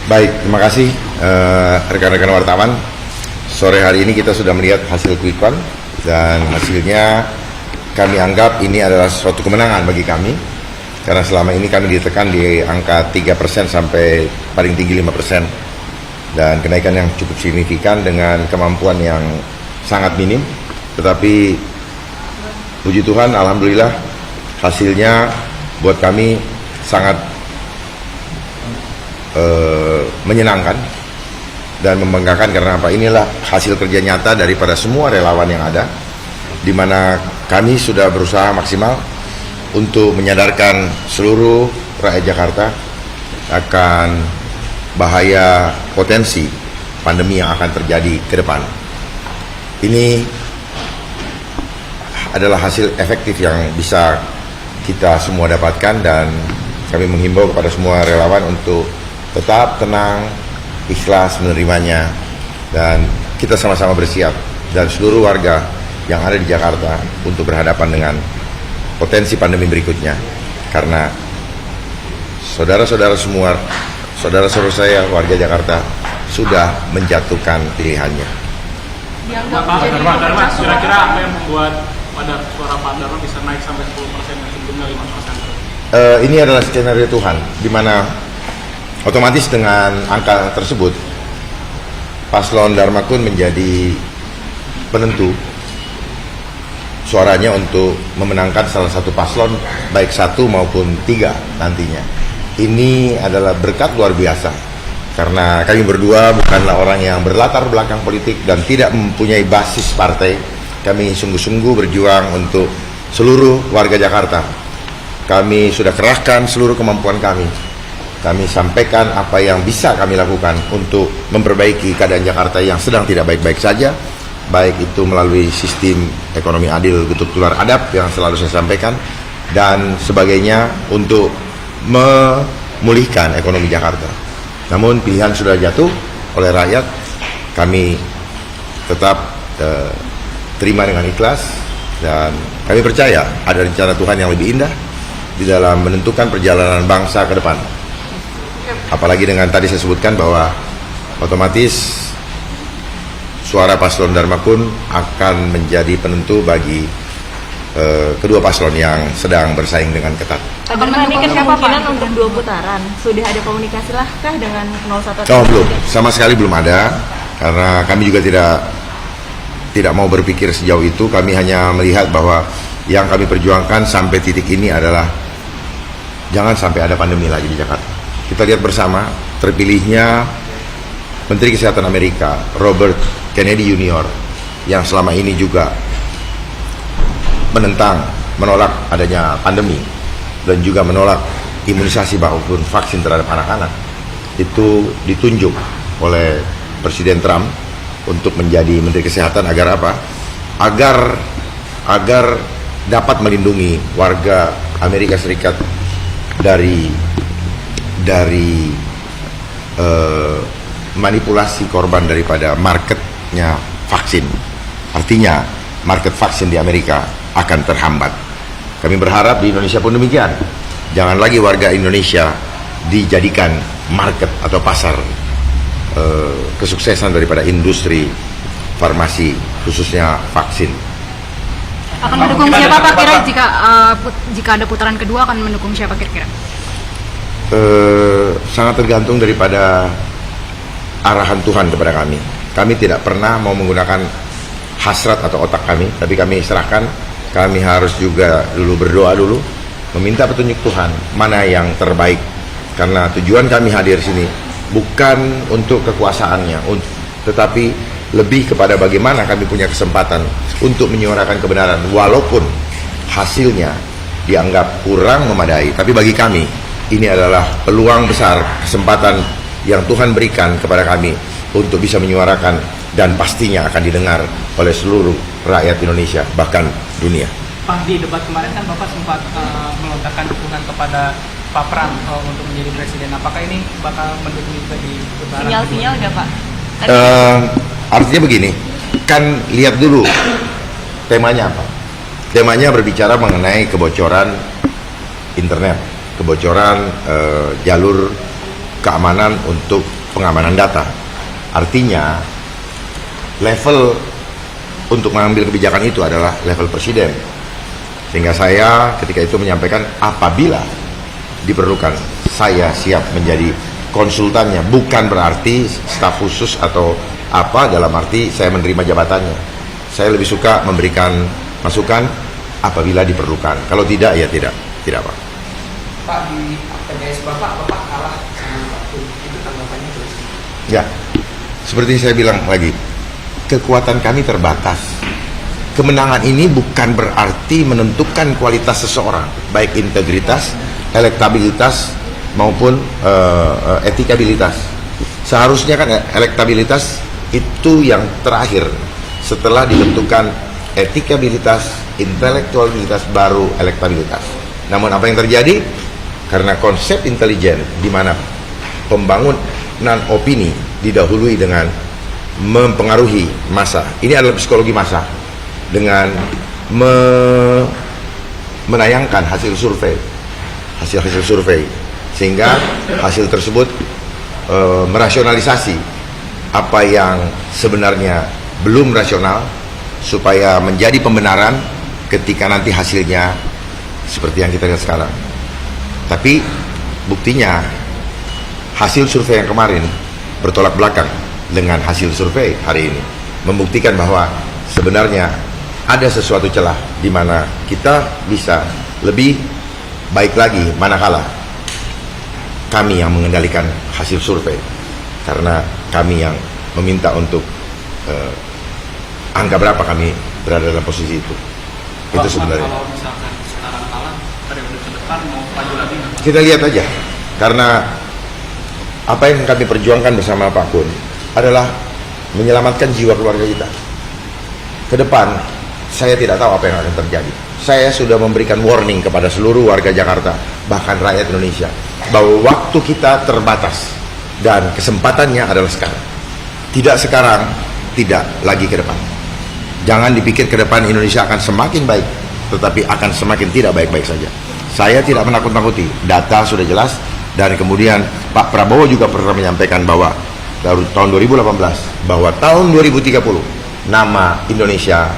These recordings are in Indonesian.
Baik, terima kasih rekan-rekan wartawan. Sore hari ini kita sudah melihat hasil quick count dan hasilnya kami anggap ini adalah suatu kemenangan bagi kami karena selama ini kami ditekan di angka 3% sampai paling tinggi 5% dan kenaikan yang cukup signifikan dengan kemampuan yang sangat minim, tetapi puji Tuhan alhamdulillah hasilnya buat kami sangat menyenangkan dan membanggakan karena apa? Inilah hasil kerja nyata daripada semua relawan yang ada, di mana kami sudah berusaha maksimal untuk menyadarkan seluruh rakyat Jakarta akan bahaya potensi pandemi yang akan terjadi ke depan. Ini adalah hasil efektif yang bisa kita semua dapatkan dan kami menghimbau kepada semua relawan untuk tetap tenang, ikhlas menerimanya, dan kita sama-sama bersiap dan seluruh warga yang ada di Jakarta untuk berhadapan dengan potensi pandemi berikutnya, karena saudara-saudara semua, saudara-saudara saya warga Jakarta sudah menjatuhkan pilihannya. Dharma, kira-kira apa yang membuat pada suara Pak Dharma bisa naik sampai 10% dan sebelumnya 5%? Ini adalah skenario Tuhan, di mana otomatis dengan angka tersebut paslon Dharma Kun menjadi penentu suaranya untuk memenangkan salah satu paslon, baik 1 maupun 3 nantinya. Ini adalah berkat luar biasa karena kami berdua bukanlah orang yang berlatar belakang politik dan tidak mempunyai basis partai. Kami sungguh-sungguh berjuang untuk seluruh warga Jakarta. Kami sudah kerahkan seluruh kemampuan kami. Kami sampaikan apa yang bisa kami lakukan untuk memperbaiki keadaan Jakarta yang sedang tidak baik-baik saja, baik itu melalui sistem ekonomi adil gutub tular adab yang selalu saya sampaikan, dan sebagainya untuk memulihkan ekonomi Jakarta. Namun pilihan sudah jatuh oleh rakyat, kami tetap terima dengan ikhlas dan kami percaya ada rencana Tuhan yang lebih indah di dalam menentukan perjalanan bangsa ke depan. Apalagi dengan tadi saya sebutkan bahwa otomatis suara paslon Dharma Kun akan menjadi penentu bagi kedua paslon yang sedang bersaing dengan ketat. Ini kan kemungkinan untuk 2 putaran. Sudah ada komunikasi lah kah dengan 01? Oh, belum, sama sekali belum ada, karena kami juga tidak mau berpikir sejauh itu. Kami hanya melihat bahwa yang kami perjuangkan sampai titik ini adalah jangan sampai ada pandemi lagi di Jakarta. Kita lihat bersama terpilihnya Menteri Kesehatan Amerika Robert Kennedy Jr. yang selama ini juga menolak adanya pandemi dan juga menolak imunisasi maupun vaksin terhadap anak-anak, itu ditunjuk oleh Presiden Trump untuk menjadi Menteri Kesehatan agar apa? Agar dapat melindungi warga Amerika Serikat dari manipulasi korban daripada marketnya vaksin. Artinya market vaksin di Amerika akan terhambat. Kami berharap di Indonesia pun demikian. Jangan lagi warga Indonesia dijadikan market atau pasar kesuksesan daripada industri farmasi, khususnya vaksin. Akan mendukung siapa Pak kira jika ada putaran kedua, akan mendukung siapa kira-kira? Sangat tergantung daripada arahan Tuhan kepada kami. Kami tidak pernah mau menggunakan hasrat atau otak kami, tapi kami serahkan. Kami harus juga berdoa dulu, meminta petunjuk Tuhan mana yang terbaik, karena tujuan kami hadir sini bukan untuk kekuasaannya, tetapi lebih kepada bagaimana kami punya kesempatan untuk menyuarakan kebenaran walaupun hasilnya dianggap kurang memadai. Tapi bagi kami ini adalah peluang besar, kesempatan yang Tuhan berikan kepada kami untuk bisa menyuarakan dan pastinya akan didengar oleh seluruh rakyat Indonesia, bahkan dunia. Pak, di debat kemarin kan Bapak sempat melontarkan dukungan kepada Pak Pram untuk menjadi presiden. Apakah ini bakal mendukung juga di lebaran? Sinyal-sinyal nggak Pak? Artinya begini, kan lihat dulu temanya apa. Temanya berbicara mengenai kebocoran internet, kebocoran jalur keamanan untuk pengamanan data. Artinya level untuk mengambil kebijakan itu adalah level presiden. Sehingga saya ketika itu menyampaikan apabila diperlukan saya siap menjadi konsultannya, bukan berarti staf khusus atau apa, dalam arti saya menerima jabatannya. Saya lebih suka memberikan masukan apabila diperlukan. Kalau tidak ya tidak Pak. Pak, di PDS Bapak kalah sama Pak Kun. Itu tanggapannya terus. Ya, seperti saya bilang lagi, kekuatan kami terbatas. Kemenangan ini bukan berarti menentukan kualitas seseorang, baik integritas, elektabilitas maupun etikabilitas. Seharusnya kan elektabilitas itu yang terakhir, setelah ditentukan etikabilitas, intelektualitas, baru elektabilitas. Namun apa yang terjadi? Karena konsep intelijen di mana pembangunan opini didahului dengan mempengaruhi massa. Ini adalah psikologi massa dengan menayangkan hasil survei, sehingga hasil tersebut merasionalisasi apa yang sebenarnya belum rasional supaya menjadi pembenaran ketika nanti hasilnya seperti yang kita lihat sekarang. Tapi buktinya hasil survei yang kemarin bertolak belakang dengan hasil survei hari ini, membuktikan bahwa sebenarnya ada sesuatu celah di mana kita bisa lebih baik lagi manakala kami yang mengendalikan hasil survei, karena kami yang meminta untuk angka berapa kami berada dalam posisi itu. Itu sebenarnya. Kalau misalkan sekarang kalah, periode ke depan mau maju lagi nggak? Kita lihat aja, karena apa yang kami perjuangkan bersama Pak Kun adalah menyelamatkan jiwa keluarga kita. Ke depan, saya tidak tahu apa yang akan terjadi. Saya sudah memberikan warning kepada seluruh warga Jakarta, bahkan rakyat Indonesia, bahwa waktu kita terbatas dan kesempatannya adalah sekarang. Tidak sekarang, tidak lagi ke depan. Jangan dipikir ke depan Indonesia akan semakin baik, tetapi akan semakin tidak baik-baik saja. Saya tidak menakut-nakuti, data sudah jelas, dan kemudian Pak Prabowo juga pernah menyampaikan bahwa dari tahun 2018, bahwa tahun 2030 nama Indonesia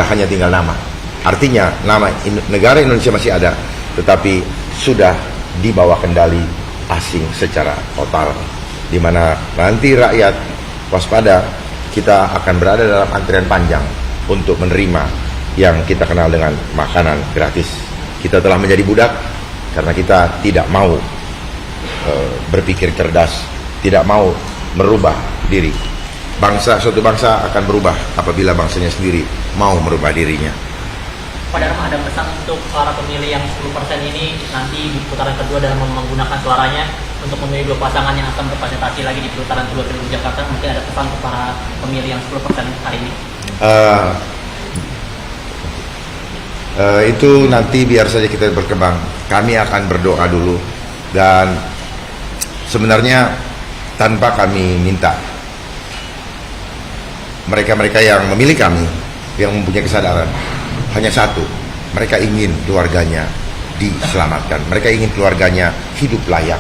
hanya tinggal nama. Artinya nama negara Indonesia masih ada, tetapi sudah di bawah kendali asing secara total, di mana nanti rakyat waspada, kita akan berada dalam antrian panjang untuk menerima yang kita kenal dengan makanan gratis. Kita telah menjadi budak karena kita tidak mau berpikir cerdas, tidak mau merubah diri. Suatu bangsa akan berubah apabila bangsanya sendiri mau merubah dirinya. Pak Dharma, ada pesan untuk para pemilih yang 10% ini nanti di putaran kedua dalam menggunakan suaranya untuk memilih dua pasangan yang akan berkontestasi lagi di putaran kedua Pilgub Jakarta. Mungkin ada pesan untuk para pemilih yang 10% hari ini? Itu nanti biar saja kita berkembang. Kami akan berdoa dulu, dan sebenarnya tanpa kami minta, mereka-mereka yang memilih kami, yang mempunyai kesadaran, hanya satu, mereka ingin keluarganya diselamatkan, mereka ingin keluarganya hidup layak.